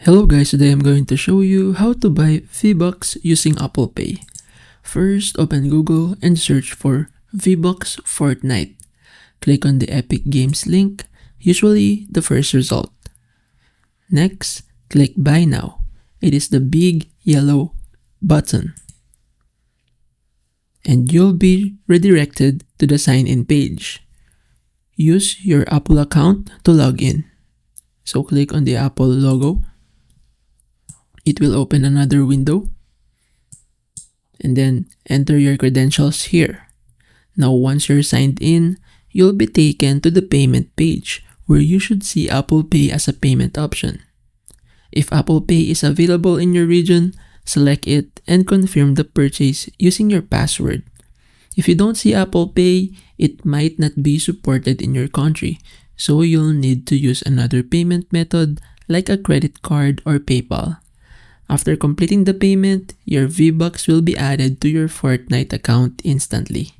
Hello guys, today I'm going to show you how to buy Vbucks using Apple Pay. First, open Google and search for Vbucks Fortnite. Click on the Epic Games link, usually the first result. Next, click Buy Now. It is the big yellow button. And you'll be redirected to the sign-in page. Use your Apple account to log in. So click on the Apple logo. It will open another window. And then enter your credentials here. Now once you're signed in, you'll be taken to the payment page where you should see Apple Pay as a payment option. If Apple Pay is available in your region, select it and confirm the purchase using your password. If you don't see Apple Pay, it might not be supported in your country, so you'll need to use another payment method like a credit card or PayPal. After completing the payment, your Vbucks will be added to your Fortnite account instantly.